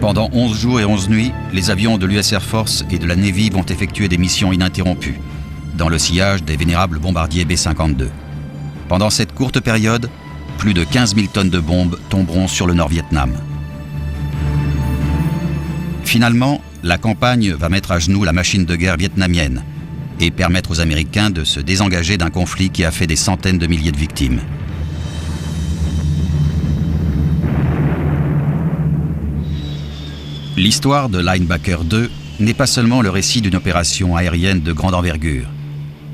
Pendant 11 jours et 11 nuits, les avions de l'US Air Force et de la Navy vont effectuer des missions ininterrompues, dans le sillage des vénérables bombardiers B-52. Pendant cette courte période, plus de 15 000 tonnes de bombes tomberont sur le Nord-Vietnam. Finalement, la campagne va mettre à genoux la machine de guerre vietnamienne et permettre aux Américains de se désengager d'un conflit qui a fait des centaines de milliers de victimes. L'histoire de Linebacker 2 n'est pas seulement le récit d'une opération aérienne de grande envergure.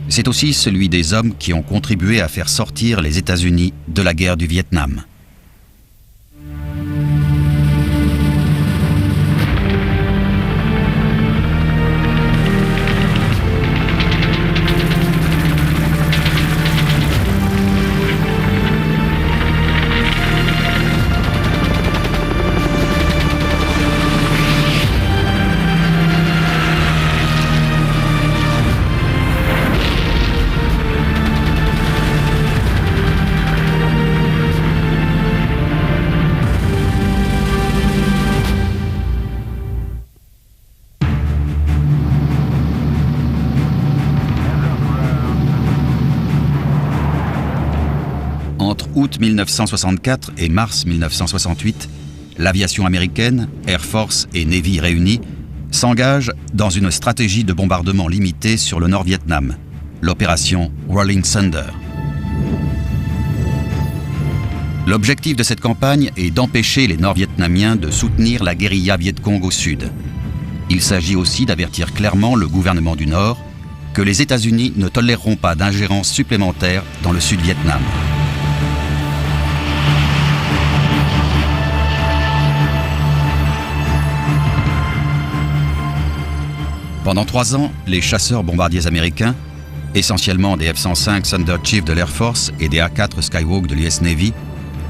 C'est aussi celui des hommes qui ont contribué à faire sortir les États-Unis de la guerre du Vietnam. Entre août 1964 et mars 1968, l'aviation américaine, Air Force et Navy réunis, s'engage dans une stratégie de bombardement limitée sur le Nord-Vietnam, l'opération Rolling Thunder. L'objectif de cette campagne est d'empêcher les Nord-Vietnamiens de soutenir la guérilla Viet-Cong au sud. Il s'agit aussi d'avertir clairement le gouvernement du Nord que les États-Unis ne toléreront pas d'ingérence supplémentaire dans le Sud-Vietnam. Pendant 3 ans, les chasseurs bombardiers américains, essentiellement des F-105 Thunder Chief de l'Air Force et des A-4 Skyhawk de l'US Navy,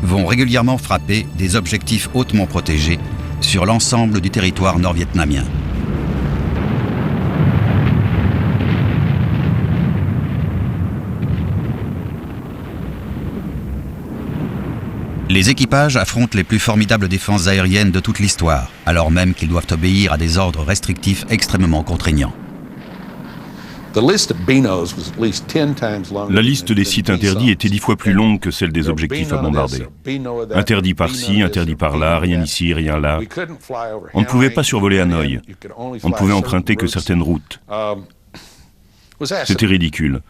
vont régulièrement frapper des objectifs hautement protégés sur l'ensemble du territoire nord-vietnamien. Les équipages affrontent les plus formidables défenses aériennes de toute l'histoire, alors même qu'ils doivent obéir à des ordres restrictifs extrêmement contraignants. La liste des sites interdits était 10 fois plus longue que celle des objectifs à bombarder. Interdit par-ci, interdit par-là, rien ici, rien là. On ne pouvait pas survoler Hanoï. On ne pouvait emprunter que certaines routes. C'était ridicule.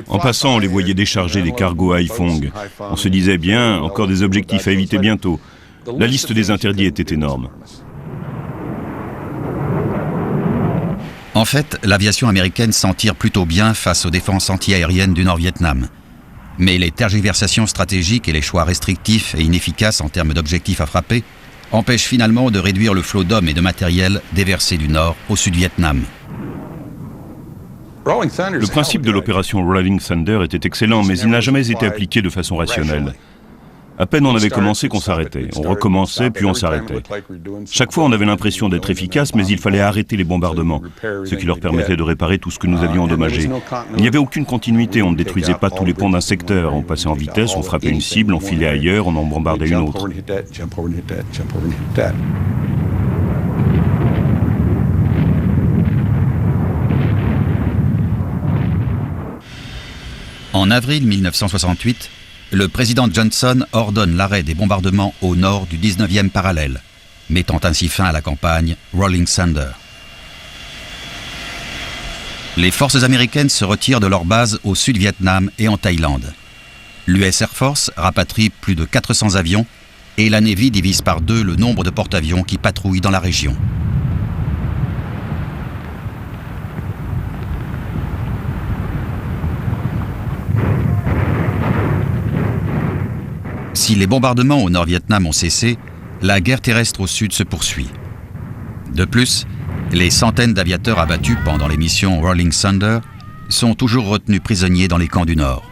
En passant, on les voyait décharger des cargos à Haiphong. On se disait bien, encore des objectifs à éviter bientôt. La liste des interdits était énorme. En fait, l'aviation américaine s'en tire plutôt bien face aux défenses anti-aériennes du Nord-Vietnam. Mais les tergiversations stratégiques et les choix restrictifs et inefficaces en termes d'objectifs à frapper empêchent finalement de réduire le flot d'hommes et de matériel déversé du Nord au Sud-Vietnam. Le principe de l'opération Rolling Thunder était excellent, mais il n'a jamais été appliqué de façon rationnelle. À peine on avait commencé qu'on s'arrêtait. On recommençait, puis on s'arrêtait. Chaque fois, on avait l'impression d'être efficace, mais il fallait arrêter les bombardements, ce qui leur permettait de réparer tout ce que nous avions endommagé. Il n'y avait aucune continuité, on ne détruisait pas tous les ponts d'un secteur. On passait en vitesse, on frappait une cible, on filait ailleurs, on en bombardait une autre. En avril 1968, le président Johnson ordonne l'arrêt des bombardements au nord du 19e parallèle, mettant ainsi fin à la campagne Rolling Thunder. Les forces américaines se retirent de leur base au Sud-Vietnam et en Thaïlande. L'US Air Force rapatrie plus de 400 avions et la Navy divise par 2 le nombre de porte-avions qui patrouillent dans la région. Si les bombardements au Nord-Vietnam ont cessé, la guerre terrestre au sud se poursuit. De plus, les centaines d'aviateurs abattus pendant les missions Rolling Thunder sont toujours retenus prisonniers dans les camps du Nord.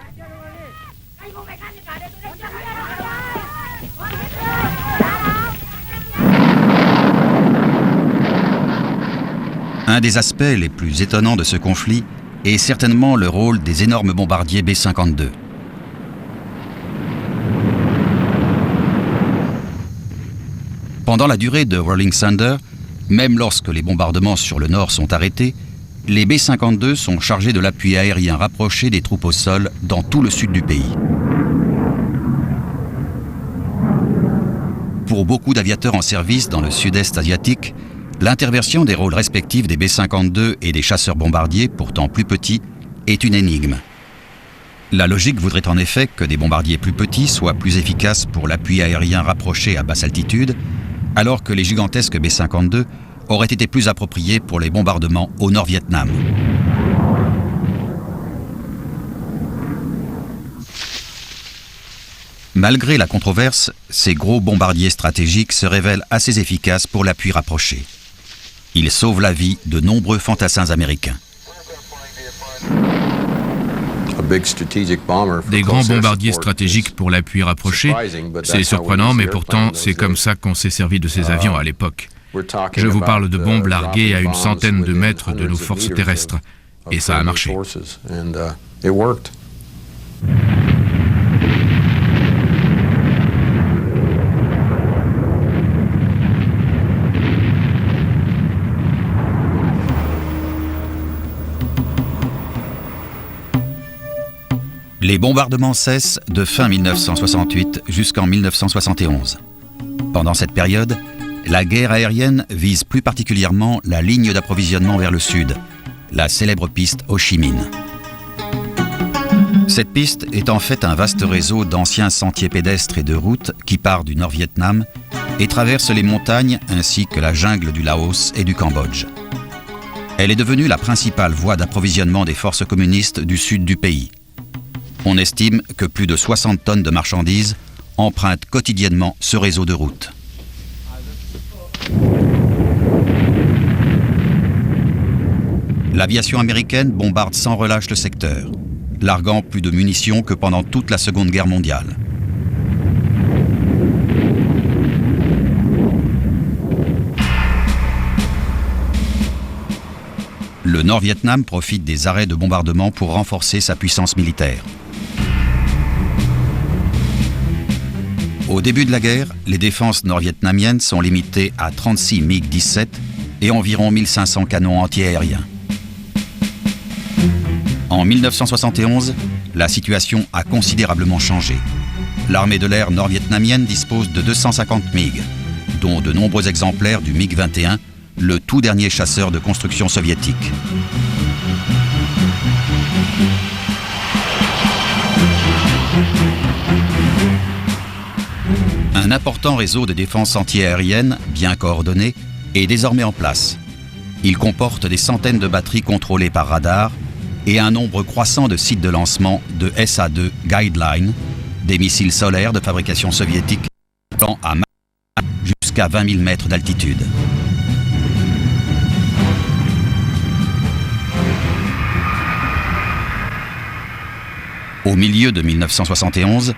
Un des aspects les plus étonnants de ce conflit est certainement le rôle des énormes bombardiers B-52. Pendant la durée de Rolling Thunder, même lorsque les bombardements sur le nord sont arrêtés, les B-52 sont chargés de l'appui aérien rapproché des troupes au sol dans tout le sud du pays. Pour beaucoup d'aviateurs en service dans le sud-est asiatique, l'interversion des rôles respectifs des B-52 et des chasseurs-bombardiers, pourtant plus petits, est une énigme. La logique voudrait en effet que des bombardiers plus petits soient plus efficaces pour l'appui aérien rapproché à basse altitude, alors que les gigantesques B-52 auraient été plus appropriés pour les bombardements au Nord-Vietnam. Malgré la controverse, ces gros bombardiers stratégiques se révèlent assez efficaces pour l'appui rapproché. Ils sauvent la vie de nombreux fantassins américains. Des grands bombardiers stratégiques pour l'appui rapproché, c'est surprenant, mais pourtant c'est comme ça qu'on s'est servi de ces avions à l'époque. Je vous parle de bombes larguées à une centaine de mètres de nos forces terrestres, et ça a marché. Les bombardements cessent de fin 1968 jusqu'en 1971. Pendant cette période, la guerre aérienne vise plus particulièrement la ligne d'approvisionnement vers le sud, la célèbre piste Ho Chi Minh. Cette piste est en fait un vaste réseau d'anciens sentiers pédestres et de routes qui part du Nord-Vietnam et traverse les montagnes ainsi que la jungle du Laos et du Cambodge. Elle est devenue la principale voie d'approvisionnement des forces communistes du sud du pays. On estime que plus de 60 tonnes de marchandises empruntent quotidiennement ce réseau de routes. L'aviation américaine bombarde sans relâche le secteur, larguant plus de munitions que pendant toute la Seconde Guerre mondiale. Le Nord-Vietnam profite des arrêts de bombardement pour renforcer sa puissance militaire. Au début de la guerre, les défenses nord-vietnamiennes sont limitées à 36 MiG-17 et environ 1500 canons antiaériens. En 1971, la situation a considérablement changé. L'armée de l'air nord-vietnamienne dispose de 250 MiG, dont de nombreux exemplaires du MiG-21, le tout dernier chasseur de construction soviétique. Un important réseau de défense antiaérienne, bien coordonné, est désormais en place. Il comporte des centaines de batteries contrôlées par radar et un nombre croissant de sites de lancement de SA-2 Guideline, des missiles solaires de fabrication soviétique allant à jusqu'à 20 000 mètres d'altitude. Au milieu de 1971,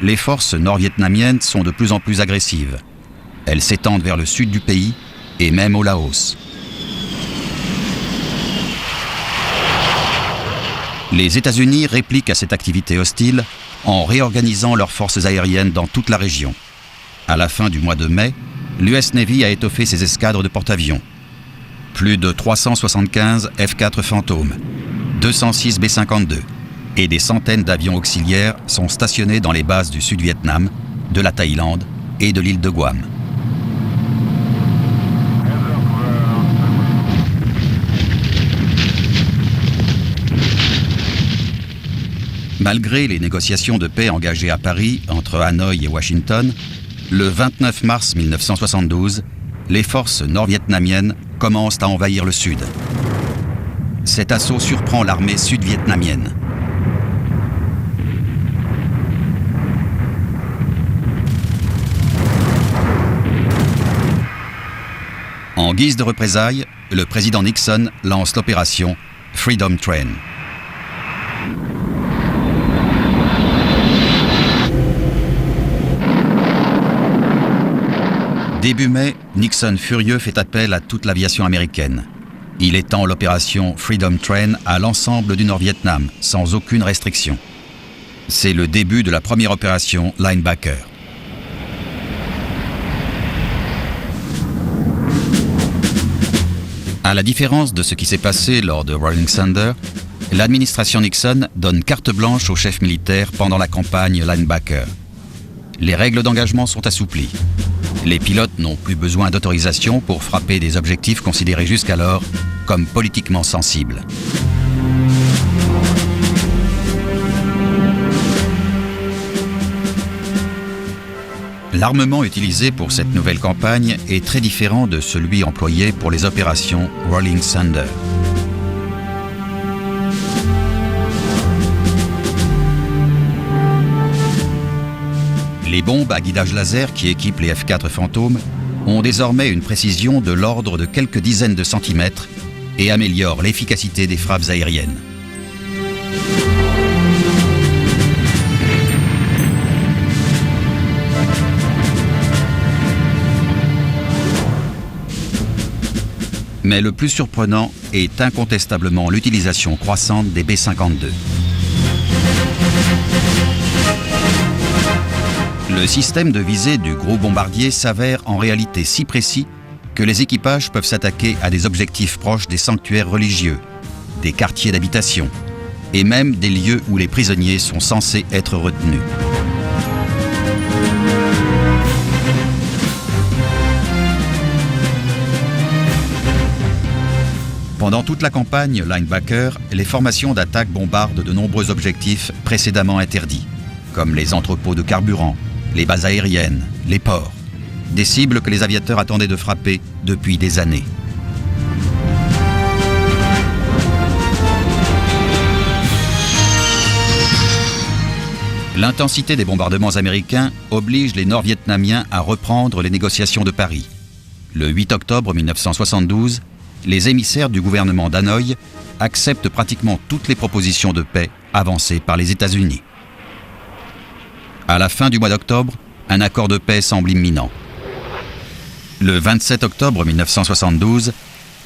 les forces nord-vietnamiennes sont de plus en plus agressives. Elles s'étendent vers le sud du pays et même au Laos. Les États-Unis répliquent à cette activité hostile en réorganisant leurs forces aériennes dans toute la région. À la fin du mois de mai, l'US Navy a étoffé ses escadres de porte-avions. Plus de 375 F-4 Phantom, 206 B-52 et des centaines d'avions auxiliaires sont stationnés dans les bases du Sud-Vietnam, de la Thaïlande et de l'île de Guam. Malgré les négociations de paix engagées à Paris entre Hanoï et Washington, le 29 mars 1972, les forces nord-vietnamiennes commencent à envahir le sud. Cet assaut surprend l'armée sud-vietnamienne. En guise de représailles, le président Nixon lance l'opération Freedom Train. Début mai, Nixon furieux fait appel à toute l'aviation américaine. Il étend l'opération Freedom Train à l'ensemble du Nord-Vietnam, sans aucune restriction. C'est le début de la première opération Linebacker. À la différence de ce qui s'est passé lors de Rolling Thunder, l'administration Nixon donne carte blanche aux chefs militaires pendant la campagne Linebacker. Les règles d'engagement sont assouplies. Les pilotes n'ont plus besoin d'autorisation pour frapper des objectifs considérés jusqu'alors comme politiquement sensibles. L'armement utilisé pour cette nouvelle campagne est très différent de celui employé pour les opérations Rolling Thunder. Les bombes à guidage laser qui équipent les F-4 Phantom ont désormais une précision de l'ordre de quelques dizaines de centimètres et améliorent l'efficacité des frappes aériennes. Mais le plus surprenant est incontestablement l'utilisation croissante des B-52. Le système de visée du gros bombardier s'avère en réalité si précis que les équipages peuvent s'attaquer à des objectifs proches des sanctuaires religieux, des quartiers d'habitation et même des lieux où les prisonniers sont censés être retenus. Pendant toute la campagne Linebacker, les formations d'attaque bombardent de nombreux objectifs précédemment interdits, comme les entrepôts de carburant, les bases aériennes, les ports, des cibles que les aviateurs attendaient de frapper depuis des années. L'intensité des bombardements américains oblige les Nord-Vietnamiens à reprendre les négociations de Paris. Le 8 octobre 1972, les émissaires du gouvernement d'Hanoï acceptent pratiquement toutes les propositions de paix avancées par les États-Unis. À la fin du mois d'octobre, un accord de paix semble imminent. Le 27 octobre 1972,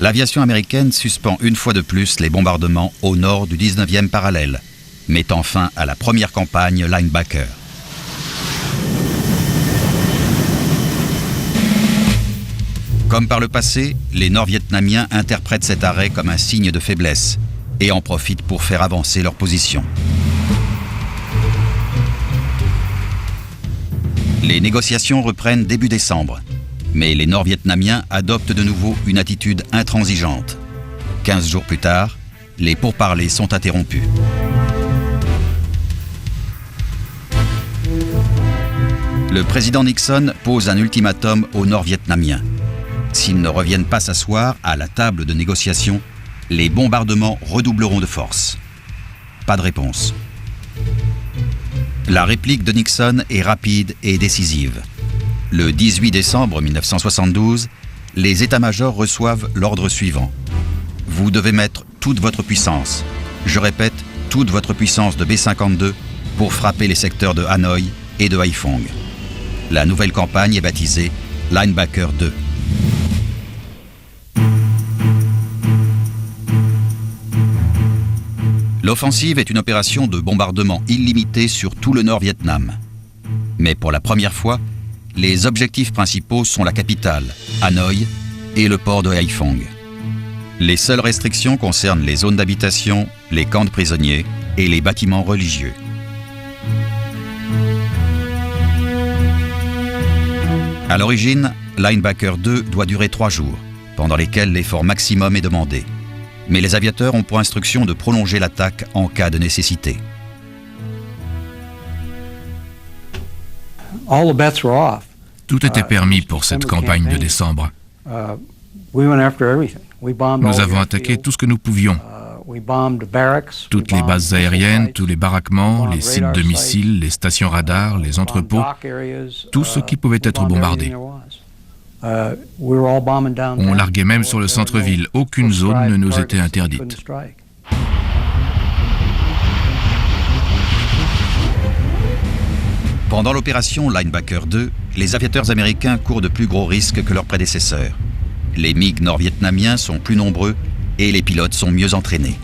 l'aviation américaine suspend une fois de plus les bombardements au nord du 19e parallèle, mettant fin à la première campagne Linebacker. Comme par le passé, les Nord-Vietnamiens interprètent cet arrêt comme un signe de faiblesse et en profitent pour faire avancer leur position. Les négociations reprennent début décembre, mais les Nord-Vietnamiens adoptent de nouveau une attitude intransigeante. 15 jours plus tard, les pourparlers sont interrompus. Le président Nixon pose un ultimatum aux Nord-Vietnamiens. S'ils ne reviennent pas s'asseoir à la table de négociation, les bombardements redoubleront de force. Pas de réponse. La réplique de Nixon est rapide et décisive. Le 18 décembre 1972, les états-majors reçoivent l'ordre suivant. Vous devez mettre toute votre puissance, je répète, toute votre puissance de B-52 pour frapper les secteurs de Hanoï et de Haiphong. La nouvelle campagne est baptisée Linebacker 2. L'offensive est une opération de bombardement illimitée sur tout le Nord-Vietnam. Mais pour la première fois, les objectifs principaux sont la capitale, Hanoï, et le port de Haiphong. Les seules restrictions concernent les zones d'habitation, les camps de prisonniers et les bâtiments religieux. À l'origine, Linebacker 2 doit durer 3 jours, pendant lesquels l'effort maximum est demandé. Mais les aviateurs ont pour instruction de prolonger l'attaque en cas de nécessité. Tout était permis pour cette campagne de décembre. Nous avons attaqué tout ce que nous pouvions. Toutes les bases aériennes, tous les baraquements, les sites de missiles, les stations radars, les entrepôts, tout ce qui pouvait être bombardé. On larguait même sur le centre-ville. Aucune zone ne nous était interdite. Pendant l'opération Linebacker 2, les aviateurs américains courent de plus gros risques que leurs prédécesseurs. Les MiG nord-vietnamiens sont plus nombreux et les pilotes sont mieux entraînés.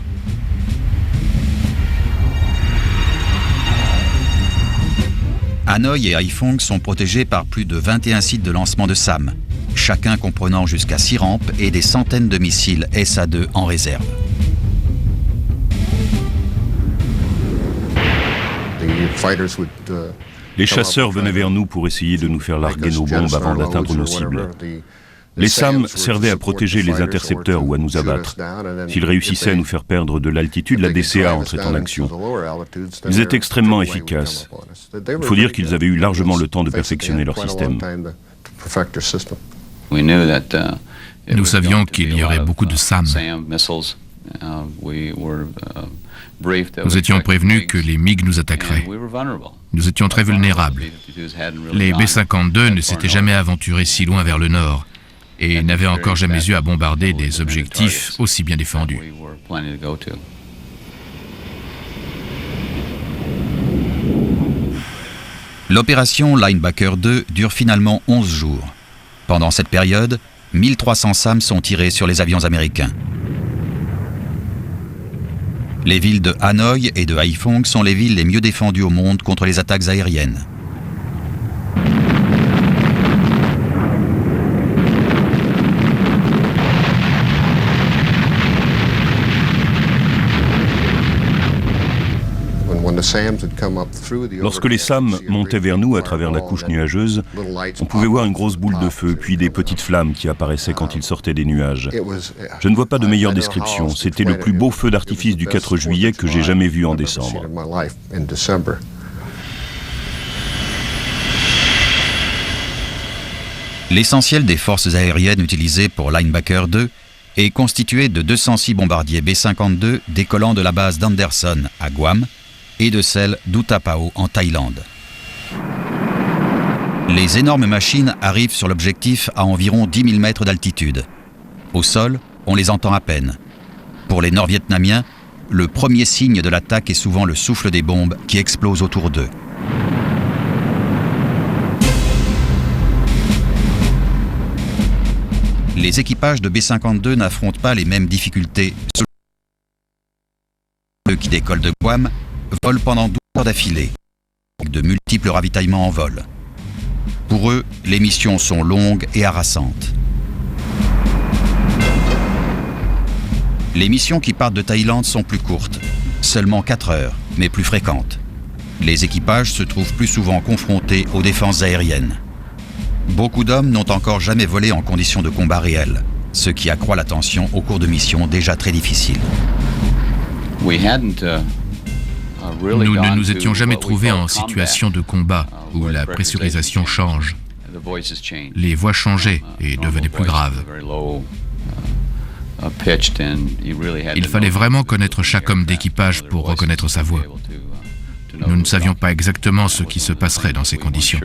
Hanoï et Haiphong sont protégés par plus de 21 sites de lancement de SAM, chacun comprenant jusqu'à 6 rampes et des centaines de missiles SA-2 en réserve. Les chasseurs venaient vers nous pour essayer de nous faire larguer nos bombes avant d'atteindre nos cibles. Les SAM servaient à protéger les intercepteurs ou à nous abattre. S'ils réussissaient à nous faire perdre de l'altitude, la DCA entrait en action. Ils étaient extrêmement efficaces. Il faut dire qu'ils avaient eu largement le temps de perfectionner leur système. Nous savions qu'il y aurait beaucoup de SAM. Nous étions prévenus que les MiG nous attaqueraient. Nous étions très vulnérables. Les B-52 ne s'étaient jamais aventurés si loin vers le nord et n'avaient encore jamais eu à bombarder des objectifs aussi bien défendus. L'opération Linebacker 2 dure finalement 11 jours. Pendant cette période, 1300 SAM sont tirés sur les avions américains. Les villes de Hanoï et de Haiphong sont les villes les mieux défendues au monde contre les attaques aériennes. Lorsque les SAM montaient vers nous à travers la couche nuageuse, on pouvait voir une grosse boule de feu, puis des petites flammes qui apparaissaient quand ils sortaient des nuages. Je ne vois pas de meilleure description. C'était le plus beau feu d'artifice du 4 juillet que j'ai jamais vu en décembre. L'essentiel des forces aériennes utilisées pour Linebacker 2 est constitué de 206 bombardiers B-52 décollant de la base d'Anderson à Guam et de celle d'Utapao en Thaïlande. Les énormes machines arrivent sur l'objectif à environ 10 000 mètres d'altitude. Au sol, on les entend à peine. Pour les Nord-Vietnamiens, le premier signe de l'attaque est souvent le souffle des bombes qui explosent autour d'eux. Les équipages de B-52 n'affrontent pas les mêmes difficultés. Ceux qui décollent de Guam volent pendant 12 heures d'affilée, avec de multiples ravitaillements en vol. Pour eux, les missions sont longues et harassantes. Les missions qui partent de Thaïlande sont plus courtes, seulement 4 heures, mais plus fréquentes. Les équipages se trouvent plus souvent confrontés aux défenses aériennes. Beaucoup d'hommes n'ont encore jamais volé en conditions de combat réelles, ce qui accroît la tension au cours de missions déjà très difficiles. Nous ne nous étions jamais trouvés en situation de combat où la pressurisation change. Les voix changeaient et devenaient plus graves. Il fallait vraiment connaître chaque homme d'équipage pour reconnaître sa voix. Nous ne savions pas exactement ce qui se passerait dans ces conditions.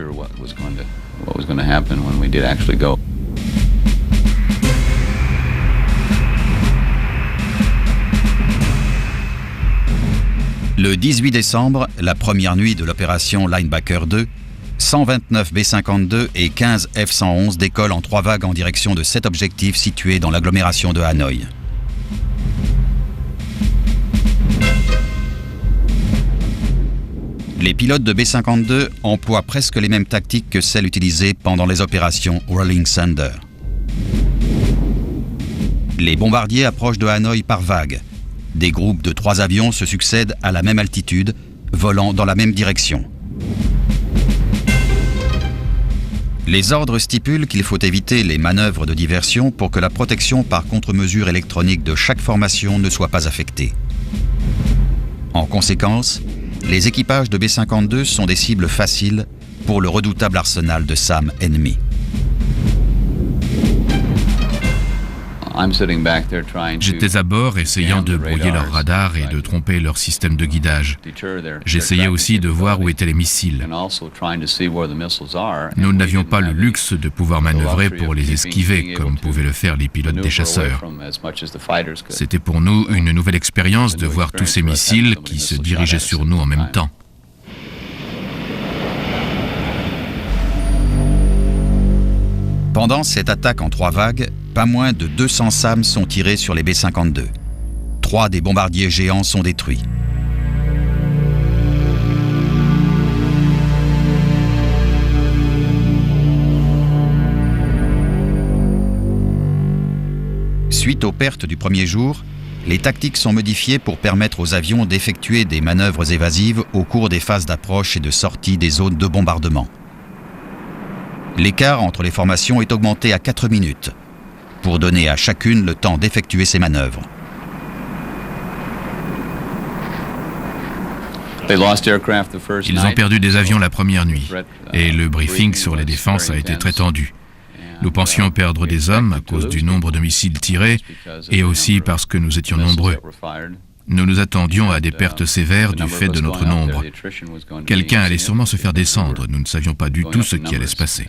Le 18 décembre, la première nuit de l'opération Linebacker 2, 129 B-52 et 15 F-111 décollent en 3 vagues en direction de 7 objectifs situés dans l'agglomération de Hanoï. Les pilotes de B-52 emploient presque les mêmes tactiques que celles utilisées pendant les opérations Rolling Thunder. Les bombardiers approchent de Hanoï par vagues. Des groupes de 3 avions se succèdent à la même altitude, volant dans la même direction. Les ordres stipulent qu'il faut éviter les manœuvres de diversion pour que la protection par contre-mesure électronique de chaque formation ne soit pas affectée. En conséquence, les équipages de B-52 sont des cibles faciles pour le redoutable arsenal de SAM ennemi. J'étais à bord essayant de brouiller leur radar et de tromper leur système de guidage. J'essayais aussi de voir où étaient les missiles. Nous n'avions pas le luxe de pouvoir manœuvrer pour les esquiver, comme pouvaient le faire les pilotes des chasseurs. C'était pour nous une nouvelle expérience de voir tous ces missiles qui se dirigeaient sur nous en même temps. Pendant cette attaque en 3 vagues, pas moins de 200 SAM sont tirés sur les B-52. 3 des bombardiers géants sont détruits. Suite aux pertes du premier jour, les tactiques sont modifiées pour permettre aux avions d'effectuer des manœuvres évasives au cours des phases d'approche et de sortie des zones de bombardement. L'écart entre les formations est augmenté à 4 minutes, pour donner à chacune le temps d'effectuer ses manœuvres. Ils ont perdu des avions la première nuit, et le briefing sur les défenses a été très tendu. Nous pensions perdre des hommes à cause du nombre de missiles tirés, et aussi parce que nous étions nombreux. Nous nous attendions à des pertes sévères du fait de notre nombre. Quelqu'un allait sûrement se faire descendre, nous ne savions pas du tout ce qui allait se passer.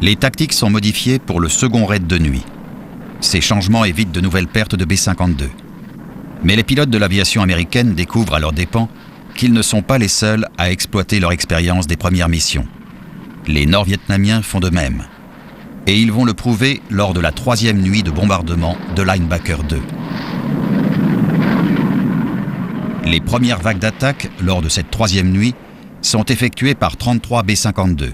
Les tactiques sont modifiées pour le second raid de nuit. Ces changements évitent de nouvelles pertes de B-52. Mais les pilotes de l'aviation américaine découvrent à leurs dépens qu'ils ne sont pas les seuls à exploiter leur expérience des premières missions. Les Nord-Vietnamiens font de même. Et ils vont le prouver lors de la 3e nuit de bombardement de Linebacker 2. Les premières vagues d'attaque lors de cette 3e nuit sont effectuées par 33 B-52.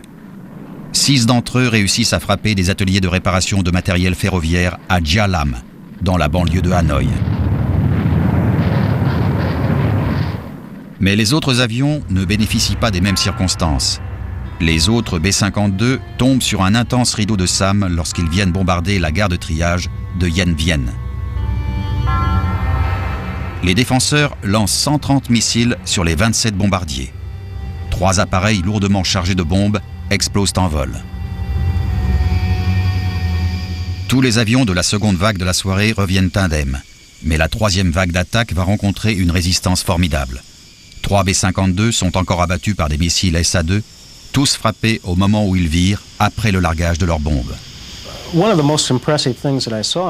6 d'entre eux réussissent à frapper des ateliers de réparation de matériel ferroviaire à Gia Lam, dans la banlieue de Hanoï. Mais les autres avions ne bénéficient pas des mêmes circonstances. Les autres B-52 tombent sur un intense rideau de SAM lorsqu'ils viennent bombarder la gare de triage de Yen Vien. Les défenseurs lancent 130 missiles sur les 27 bombardiers. 3 appareils lourdement chargés de bombes explosent en vol. Tous les avions de la seconde vague de la soirée reviennent indemnes, mais la 3e vague d'attaque va rencontrer une résistance formidable. 3 B-52 sont encore abattus par des missiles SA-2, tous frappés au moment où ils virent, après le largage de leurs bombes.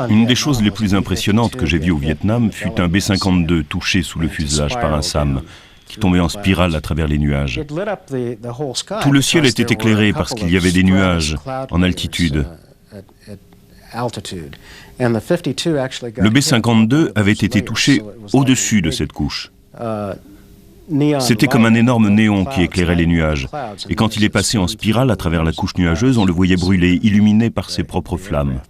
Une des choses les plus impressionnantes que j'ai vues au Vietnam fut un B-52 touché sous le fuselage par un SAM, qui tombait en spirale à travers les nuages. Tout le ciel était éclairé parce qu'il y avait des nuages en altitude. Le B-52 avait été touché au-dessus de cette couche. C'était comme un énorme néon qui éclairait les nuages. Et quand il est passé en spirale à travers la couche nuageuse, on le voyait brûler, illuminé par ses propres flammes.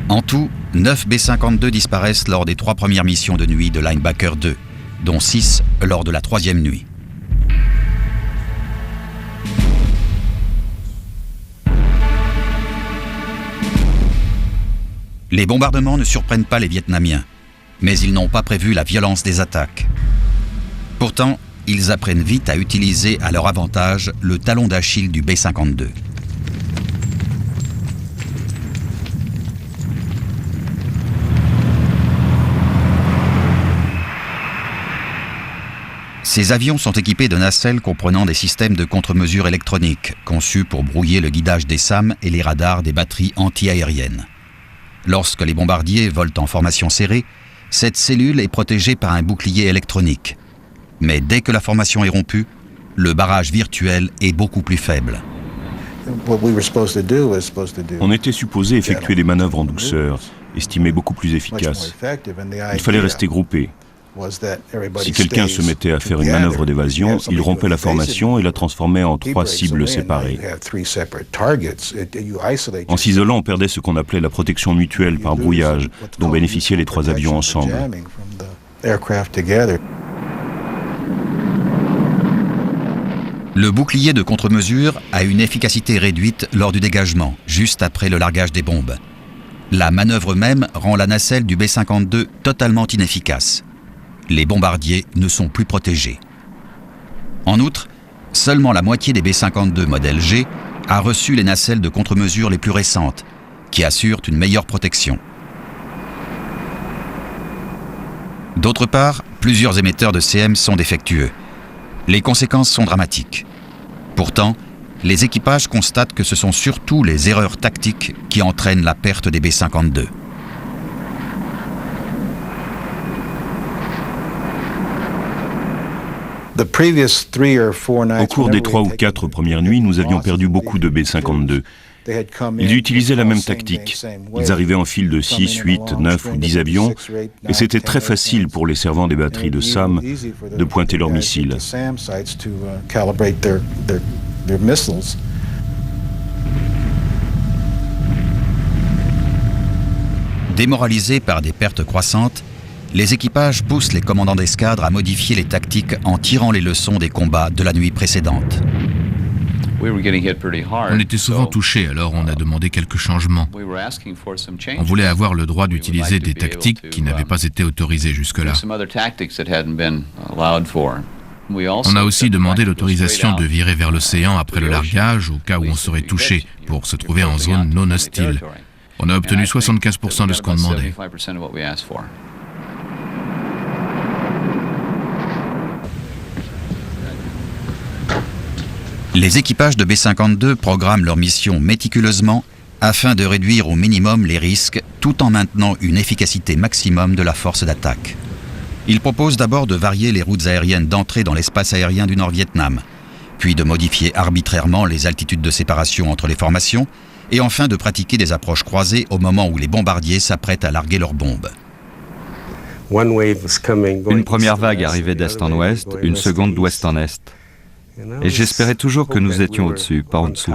En tout, 9 B-52 disparaissent lors des 3 premières missions de nuit de Linebacker 2, dont 6 lors de la 3e nuit. Les bombardements ne surprennent pas les Vietnamiens, mais ils n'ont pas prévu la violence des attaques. Pourtant, ils apprennent vite à utiliser à leur avantage le talon d'Achille du B-52. Ces avions sont équipés de nacelles comprenant des systèmes de contre-mesure électroniques conçus pour brouiller le guidage des SAM et les radars des batteries anti-aériennes. Lorsque les bombardiers volent en formation serrée, cette cellule est protégée par un bouclier électronique. Mais dès que la formation est rompue, le barrage virtuel est beaucoup plus faible. On était supposé effectuer des manœuvres en douceur, estimées beaucoup plus efficaces. Il fallait rester groupé. Si quelqu'un se mettait à faire une manœuvre d'évasion, il rompait la formation et la transformait en 3 cibles séparées. En s'isolant, on perdait ce qu'on appelait la protection mutuelle par brouillage, dont bénéficiaient les 3 avions ensemble. Le bouclier de contre-mesure a une efficacité réduite lors du dégagement, juste après le largage des bombes. La manœuvre même rend la nacelle du B-52 totalement inefficace. Les bombardiers ne sont plus protégés. En outre, seulement la moitié des B-52 modèle G a reçu les nacelles de contre-mesure les plus récentes, qui assurent une meilleure protection. D'autre part, plusieurs émetteurs de CM sont défectueux. Les conséquences sont dramatiques. Pourtant, les équipages constatent que ce sont surtout les erreurs tactiques qui entraînent la perte des B-52. Au cours des 3 ou 4 premières nuits, nous avions perdu beaucoup de B-52. Ils utilisaient la même tactique. Ils arrivaient en file de 6, 8, 9 ou 10 avions, et c'était très facile pour les servants des batteries de SAM de pointer leurs missiles. Démoralisés par des pertes croissantes, les équipages poussent les commandants d'escadre à modifier les tactiques en tirant les leçons des combats de la nuit précédente. On était souvent touchés, alors on a demandé quelques changements. On voulait avoir le droit d'utiliser des tactiques qui n'avaient pas été autorisées jusque-là. On a aussi demandé l'autorisation de virer vers l'océan après le largage, au cas où on serait touché, pour se trouver en zone non hostile. On a obtenu 75% de ce qu'on demandait. Les équipages de B-52 programment leur mission méticuleusement afin de réduire au minimum les risques tout en maintenant une efficacité maximum de la force d'attaque. Ils proposent d'abord de varier les routes aériennes d'entrée dans l'espace aérien du Nord-Vietnam, puis de modifier arbitrairement les altitudes de séparation entre les formations et enfin de pratiquer des approches croisées au moment où les bombardiers s'apprêtent à larguer leurs bombes. Une première vague arrivait d'est en ouest, une seconde d'ouest en est. Et j'espérais toujours que nous étions au-dessus, pas en dessous.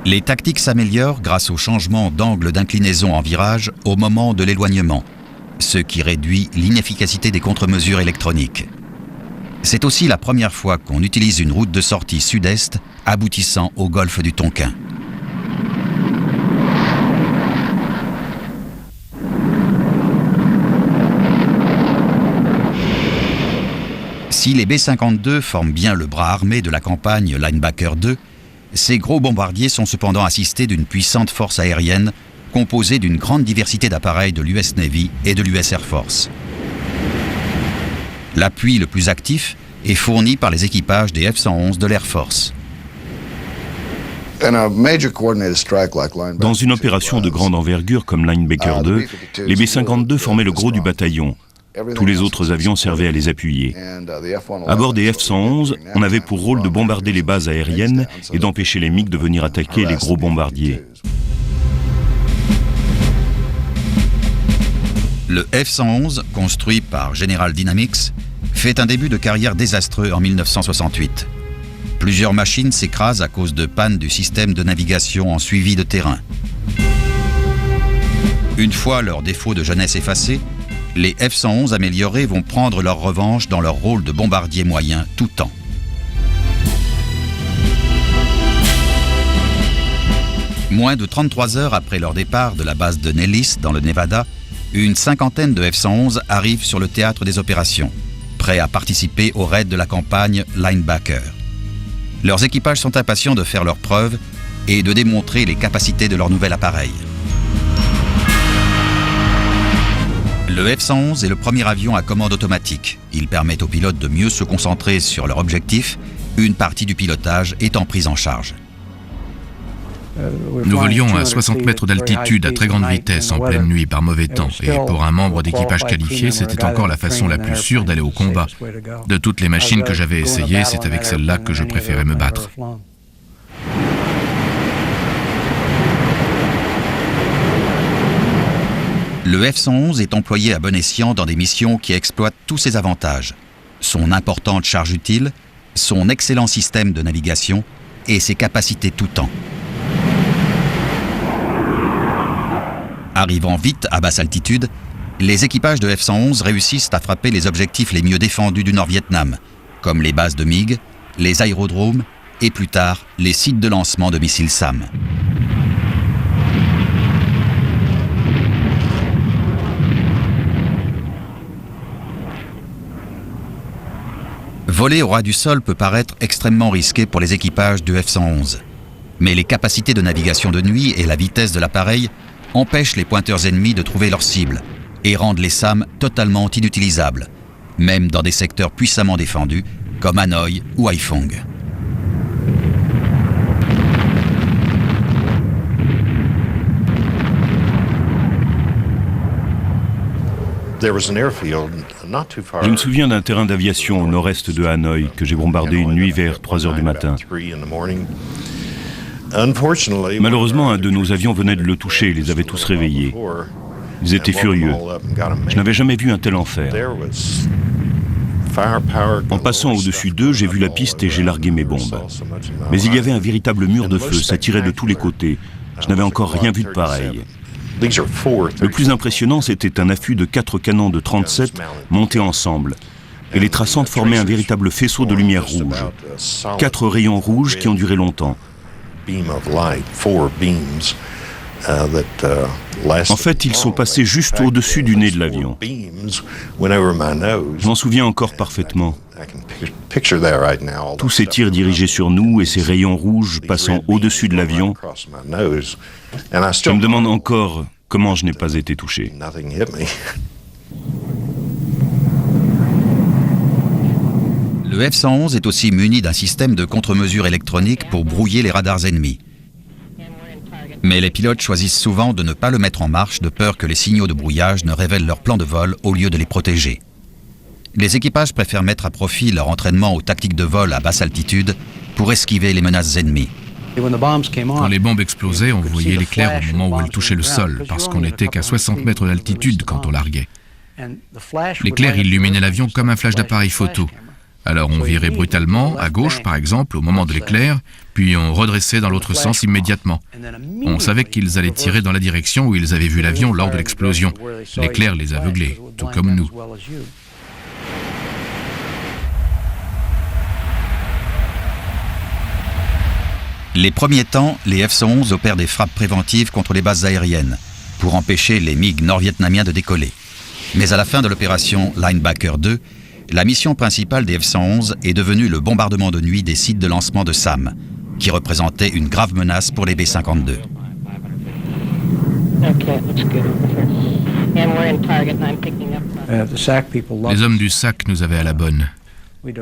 Les tactiques s'améliorent grâce au changement d'angle d'inclinaison en virage au moment de l'éloignement, ce qui réduit l'inefficacité des contre-mesures électroniques. C'est aussi la première fois qu'on utilise une route de sortie sud-est aboutissant au golfe du Tonkin. Si les B-52 forment bien le bras armé de la campagne Linebacker 2, ces gros bombardiers sont cependant assistés d'une puissante force aérienne composée d'une grande diversité d'appareils de l'US Navy et de l'US Air Force. L'appui le plus actif est fourni par les équipages des F-111 de l'Air Force. Dans une opération de grande envergure comme Linebacker 2, les B-52 formaient le gros du bataillon. Tous les autres avions servaient à les appuyer. À bord des F-111, on avait pour rôle de bombarder les bases aériennes et d'empêcher les MiG de venir attaquer les gros bombardiers. Le F-111, construit par General Dynamics, fait un début de carrière désastreux en 1968. Plusieurs machines s'écrasent à cause de pannes du système de navigation en suivi de terrain. Une fois leurs défauts de jeunesse effacés, les F-111 améliorés vont prendre leur revanche dans leur rôle de bombardier moyen tout temps. Moins de 33 heures après leur départ de la base de Nellis dans le Nevada, une cinquantaine de F-111 arrivent sur le théâtre des opérations, prêts à participer au raid de la campagne Linebacker. Leurs équipages sont impatients de faire leurs preuves et de démontrer les capacités de leur nouvel appareil. Le F-111 est le premier avion à commande automatique. Il permet aux pilotes de mieux se concentrer sur leur objectif, une partie du pilotage étant prise en charge. Nous volions à 60 mètres d'altitude à très grande vitesse en pleine nuit par mauvais temps. Et pour un membre d'équipage qualifié, c'était encore la façon la plus sûre d'aller au combat. De toutes les machines que j'avais essayées, c'est avec celle-là que je préférais me battre. Le F-111 est employé à bon escient dans des missions qui exploitent tous ses avantages. Son importante charge utile, son excellent système de navigation et ses capacités tout temps. Arrivant vite à basse altitude, les équipages de F-111 réussissent à frapper les objectifs les mieux défendus du Nord-Vietnam, comme les bases de MiG, les aérodromes et plus tard les sites de lancement de missiles SAM. Voler au ras du sol peut paraître extrêmement risqué pour les équipages du F-111. Mais les capacités de navigation de nuit et la vitesse de l'appareil empêchent les pointeurs ennemis de trouver leur cible et rendent les SAM totalement inutilisables, même dans des secteurs puissamment défendus comme Hanoï ou Haiphong. Je me souviens d'un terrain d'aviation au nord-est de Hanoï que j'ai bombardé une nuit vers 3 heures du matin. Malheureusement, un de nos avions venait de le toucher et les avait tous réveillés. Ils étaient furieux. Je n'avais jamais vu un tel enfer. En passant au-dessus d'eux, j'ai vu la piste et j'ai largué mes bombes. Mais il y avait un véritable mur de feu, ça tirait de tous les côtés. Je n'avais encore rien vu de pareil. Le plus impressionnant, c'était un affût de 4 canons de 37 montés ensemble. Et les traçantes formaient un véritable faisceau de lumière rouge. 4 rayons rouges qui ont duré longtemps. En fait, ils sont passés juste au-dessus du nez de l'avion. Je m'en souviens encore parfaitement. Tous ces tirs dirigés sur nous et ces rayons rouges passant au-dessus de l'avion, je me demande encore comment je n'ai pas été touché. Le F-111 est aussi muni d'un système de contre-mesure électronique pour brouiller les radars ennemis. Mais les pilotes choisissent souvent de ne pas le mettre en marche de peur que les signaux de brouillage ne révèlent leur plan de vol au lieu de les protéger. Les équipages préfèrent mettre à profit leur entraînement aux tactiques de vol à basse altitude pour esquiver les menaces ennemies. Quand les bombes explosaient, on voyait l'éclair au moment où elles touchaient le sol, parce qu'on n'était qu'à 60 mètres d'altitude quand on larguait. L'éclair illuminait l'avion comme un flash d'appareil photo. Alors on virait brutalement, à gauche par exemple, au moment de l'éclair, puis on redressait dans l'autre sens immédiatement. On savait qu'ils allaient tirer dans la direction où ils avaient vu l'avion lors de l'explosion. L'éclair les aveuglait, tout comme nous. Les premiers temps, les F-111 opèrent des frappes préventives contre les bases aériennes pour empêcher les MiG nord-vietnamiens de décoller. Mais à la fin de l'opération Linebacker 2, la mission principale des F-111 est devenue le bombardement de nuit des sites de lancement de SAM, qui représentait une grave menace pour les B-52. Les hommes du SAC nous avaient à la bonne.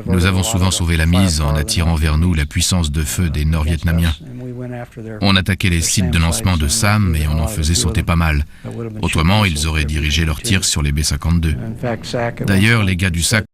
Nous avons souvent sauvé la mise en attirant vers nous la puissance de feu des Nord-Vietnamiens. On attaquait les sites de lancement de SAM et on en faisait sauter pas mal. Autrement, ils auraient dirigé leurs tirs sur les B-52. D'ailleurs, les gars du SAC